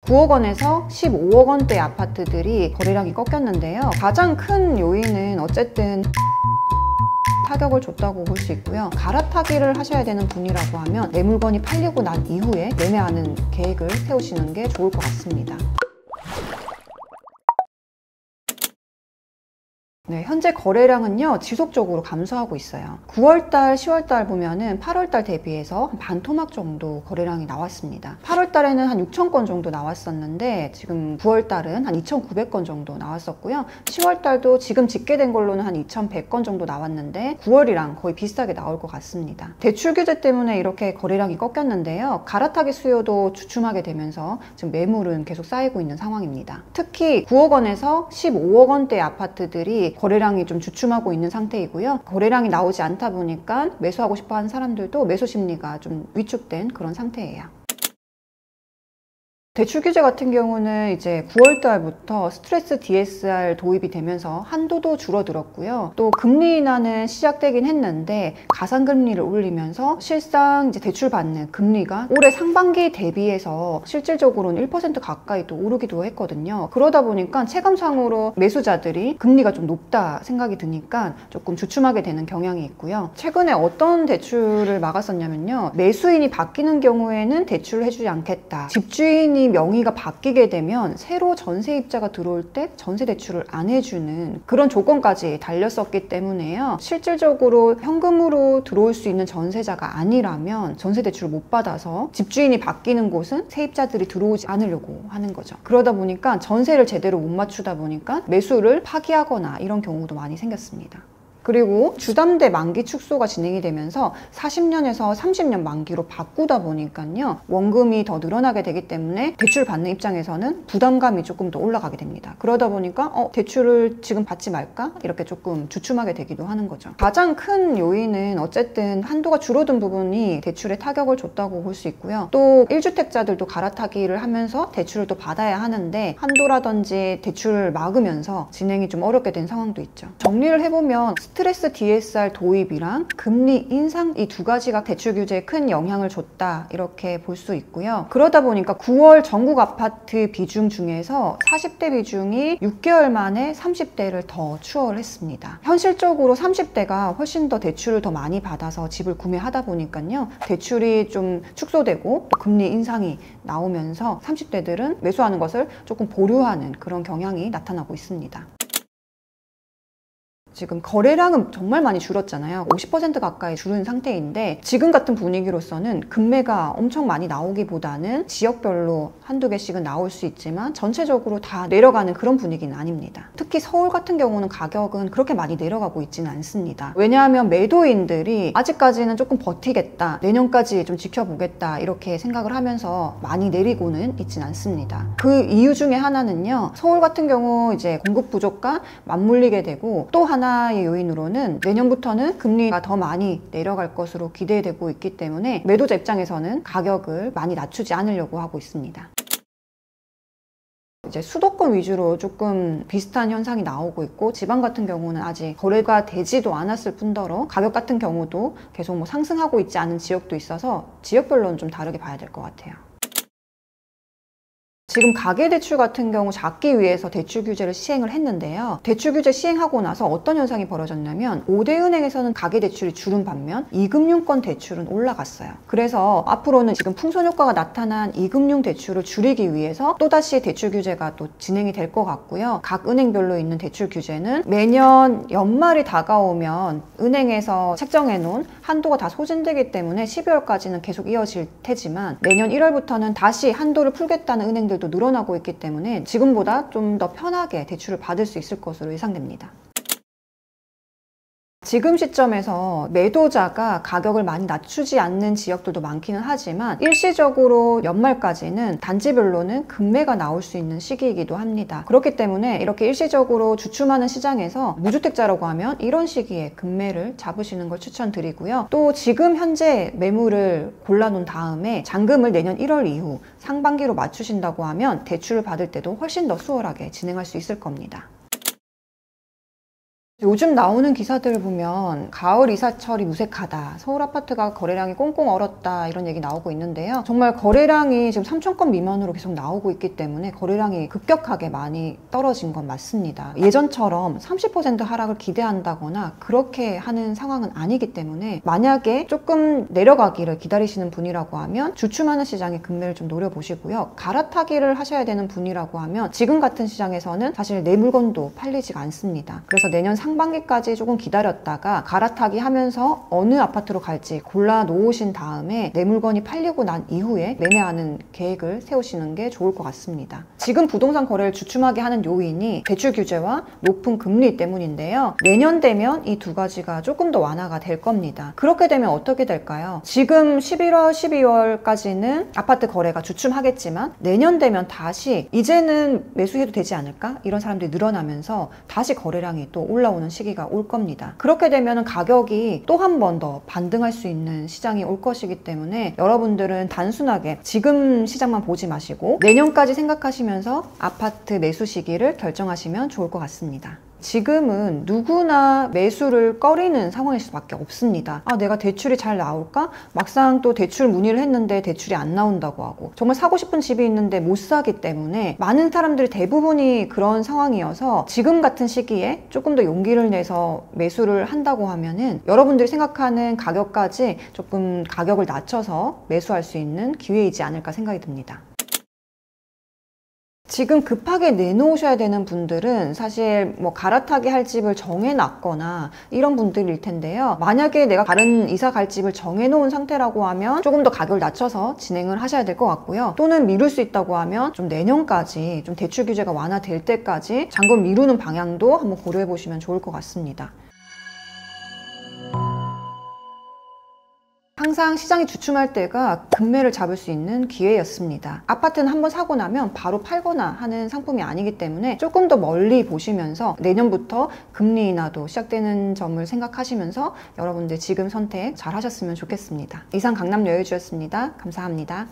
9억 원에서 15억 원대 아파트들이 거래량이 꺾였는데요. 가장 큰 요인은 어쨌든 타격을 줬다고 볼 수 있고요. 갈아타기를 하셔야 되는 분이라고 하면 내 물건이 팔리고 난 이후에 매매하는 계획을 세우시는 게 좋을 것 같습니다. 네, 현재 거래량은요 지속적으로 감소하고 있어요. 9월달, 10월달 보면은 8월달 대비해서 반 토막 정도 거래량이 나왔습니다. 8월달에는 한 6천 건 정도 나왔었는데 지금 9월달은 한 2,900건 정도 나왔었고요. 10월달도 지금 집계된 걸로는 한 2,100건 정도 나왔는데 9월이랑 거의 비슷하게 나올 것 같습니다. 대출 규제 때문에 이렇게 거래량이 꺾였는데요. 갈아타기 수요도 주춤하게 되면서 지금 매물은 계속 쌓이고 있는 상황입니다. 특히 9억 원에서 15억 원대 아파트들이 거래량이 좀 주춤하고 있는 상태이고요. 거래량이 나오지 않다 보니까 매수하고 싶어 하는 사람들도 매수 심리가 좀 위축된 그런 상태예요. 대출 규제 같은 경우는 이제 9월 달부터 스트레스 DSR 도입이 되면서 한도도 줄어들었고요. 또 금리 인하는 시작되긴 했는데 가상금리를 올리면서 실상 이제 대출 받는 금리가 올해 상반기 대비해서 실질적으로는 1% 가까이 또 오르기도 했거든요. 그러다 보니까 체감상으로 매수자들이 금리가 좀 높다 생각이 드니까 조금 주춤하게 되는 경향이 있고요. 최근에 어떤 대출을 막았었냐면요. 매수인이 바뀌는 경우에는 대출을 해주지 않겠다. 집주인이 명의가 바뀌게 되면 새로 전세입자가 들어올 때 전세 대출을 안 해주는 그런 조건까지 달렸었기 때문에요. 실질적으로 현금으로 들어올 수 있는 전세자가 아니라면 전세 대출을 못 받아서 집주인이 바뀌는 곳은 세입자들이 들어오지 않으려고 하는 거죠. 그러다 보니까 전세를 제대로 못 맞추다 보니까 매수를 파기하거나 이런 경우도 많이 생겼습니다. 그리고 주담대 만기 축소가 진행이 되면서 40년에서 30년 만기로 바꾸다 보니까요. 원금이 더 늘어나게 되기 때문에 대출 받는 입장에서는 부담감이 조금 더 올라가게 됩니다. 그러다 보니까 대출을 지금 받지 말까? 이렇게 조금 주춤하게 되기도 하는 거죠. 가장 큰 요인은 어쨌든 한도가 줄어든 부분이 대출에 타격을 줬다고 볼 수 있고요. 또 1주택자들도 갈아타기를 하면서 대출을 또 받아야 하는데 한도라든지 대출을 막으면서 진행이 좀 어렵게 된 상황도 있죠. 정리를 해보면 스트레스 DSR 도입이랑 금리 인상 이 두 가지가 대출 규제에 큰 영향을 줬다 이렇게 볼 수 있고요. 그러다 보니까 9월 전국 아파트 비중 중에서 40대 비중이 6개월 만에 30대를 더 추월했습니다. 현실적으로 30대가 훨씬 더 대출을 더 많이 받아서 집을 구매하다 보니까요. 대출이 좀 축소되고 또 금리 인상이 나오면서 30대들은 매수하는 것을 조금 보류하는 그런 경향이 나타나고 있습니다. 지금 거래량은 정말 많이 줄었잖아요. 50% 가까이 줄은 상태인데 지금 같은 분위기로서는 금매가 엄청 많이 나오기보다는 지역별로 한두 개씩은 나올 수 있지만 전체적으로 다 내려가는 그런 분위기는 아닙니다. 특히 서울 같은 경우는 가격은 그렇게 많이 내려가고 있지는 않습니다. 왜냐하면 매도인들이 아직까지는 조금 버티겠다, 내년까지 좀 지켜보겠다 이렇게 생각을 하면서 많이 내리고는 있진 않습니다. 그 이유 중에 하나는요. 서울 같은 경우 이제 공급 부족과 맞물리게 되고 또 하나의 요인으로는 내년부터는 금리가 더 많이 내려갈 것으로 기대되고 있기 때문에 매도자 입장에서는 가격을 많이 낮추지 않으려고 하고 있습니다. 이제 수도권 위주로 조금 비슷한 현상이 나오고 있고 지방 같은 경우는 아직 거래가 되지도 않았을 뿐더러 가격 같은 경우도 계속 뭐 상승하고 있지 않은 지역도 있어서 지역별로는 좀 다르게 봐야 될 것 같아요. 지금 가계대출 같은 경우 잡기 위해서 대출 규제를 시행을 했는데요. 대출 규제 시행하고 나서 어떤 현상이 벌어졌냐면 5대 은행에서는 가계대출이 줄은 반면 이금융권 대출은 올라갔어요. 그래서 앞으로는 지금 풍선 효과가 나타난 이금융 대출을 줄이기 위해서 또다시 대출 규제가 또 진행이 될 것 같고요. 각 은행별로 있는 대출 규제는 매년 연말이 다가오면 은행에서 책정해 놓은 한도가 다 소진되기 때문에 12월까지는 계속 이어질 테지만 내년 1월부터는 다시 한도를 풀겠다는 은행들 도 늘어나고 있기 때문에 지금보다 좀 더 편하게 대출을 받을 수 있을 것으로 예상됩니다. 지금 시점에서 매도자가 가격을 많이 낮추지 않는 지역들도 많기는 하지만 일시적으로 연말까지는 단지별로는 급매가 나올 수 있는 시기이기도 합니다. 그렇기 때문에 이렇게 일시적으로 주춤하는 시장에서 무주택자라고 하면 이런 시기에 급매를 잡으시는 걸 추천드리고요. 또 지금 현재 매물을 골라놓은 다음에 잔금을 내년 1월 이후 상반기로 맞추신다고 하면 대출을 받을 때도 훨씬 더 수월하게 진행할 수 있을 겁니다. 요즘 나오는 기사들을 보면 가을 이사철이 무색하다, 서울 아파트가 거래량이 꽁꽁 얼었다, 이런 얘기 나오고 있는데요. 정말 거래량이 지금 3천 건 미만으로 계속 나오고 있기 때문에 거래량이 급격하게 많이 떨어진 건 맞습니다. 예전처럼 30% 하락을 기대한다거나 그렇게 하는 상황은 아니기 때문에, 만약에 조금 내려가기를 기다리시는 분이라고 하면 주춤하는 시장의 금매를 좀 노려보시고요. 갈아타기를 하셔야 되는 분이라고 하면 지금 같은 시장에서는 사실 내 물건도 팔리지가 않습니다. 그래서 내년 상반기까지 조금 기다렸다가 갈아타기 하면서 어느 아파트로 갈지 골라 놓으신 다음에 내 물건이 팔리고 난 이후에 매매하는 계획을 세우시는 게 좋을 것 같습니다. 지금 부동산 거래를 주춤하게 하는 요인이 대출 규제와 높은 금리 때문인데요. 내년 되면 이 두 가지가 조금 더 완화가 될 겁니다. 그렇게 되면 어떻게 될까요? 지금 11월, 12월까지는 아파트 거래가 주춤하겠지만 내년 되면 다시 이제는 매수해도 되지 않을까? 이런 사람들이 늘어나면서 다시 거래량이 또 올라오는 시기가 올 겁니다. 그렇게 되면 가격이 또 한 번 더 반등할 수 있는 시장이 올 것이기 때문에 여러분들은 단순하게 지금 시장만 보지 마시고 내년까지 생각하시면서 아파트 매수 시기를 결정하시면 좋을 것 같습니다. 지금은 누구나 매수를 꺼리는 상황일 수밖에 없습니다. 내가 대출이 잘 나올까? 막상 또 대출 문의를 했는데 대출이 안 나온다고 하고, 정말 사고 싶은 집이 있는데 못 사기 때문에 많은 사람들이 대부분이 그런 상황이어서 지금 같은 시기에 조금 더 용기를 내서 매수를 한다고 하면은 여러분들이 생각하는 가격까지 조금 가격을 낮춰서 매수할 수 있는 기회이지 않을까 생각이 듭니다. 지금 급하게 내놓으셔야 되는 분들은 사실 뭐 갈아타기 할 집을 정해놨거나 이런 분들일 텐데요. 만약에 내가 다른 이사 갈 집을 정해놓은 상태라고 하면 조금 더 가격을 낮춰서 진행을 하셔야 될 것 같고요. 또는 미룰 수 있다고 하면 좀 내년까지 좀 대출 규제가 완화될 때까지 잔금 미루는 방향도 한번 고려해 보시면 좋을 것 같습니다. 항상 시장이 주춤할 때가 금매를 잡을 수 있는 기회였습니다. 아파트는 한번 사고 나면 바로 팔거나 하는 상품이 아니기 때문에 조금 더 멀리 보시면서 내년부터 금리 인하도 시작되는 점을 생각하시면서 여러분들 지금 선택 잘 하셨으면 좋겠습니다. 이상 강남 여유주였습니다. 감사합니다.